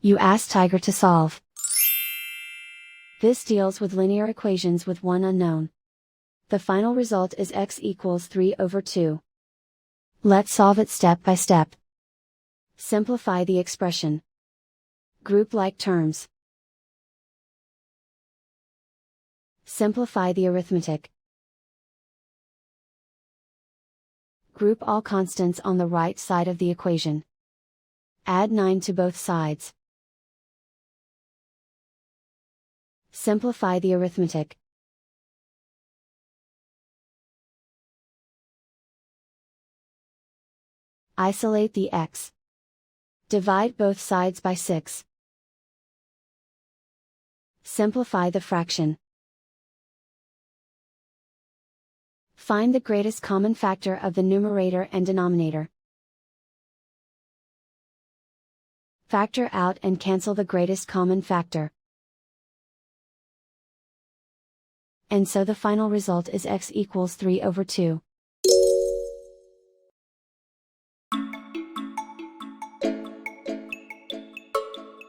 You ask Tiger to solve. This deals with linear equations with one unknown. The final result is x equals 3/2. Let's solve it step by step. Simplify the expression. Group like terms. Simplify the arithmetic. Group all constants on the right side of the equation. Add 9 to both sides. Simplify the arithmetic. Isolate the x. Divide both sides by 6. Simplify the fraction. Find the greatest common factor of the numerator and denominator. Factor out and cancel the greatest common factor. And so the final result is x equals 3/2.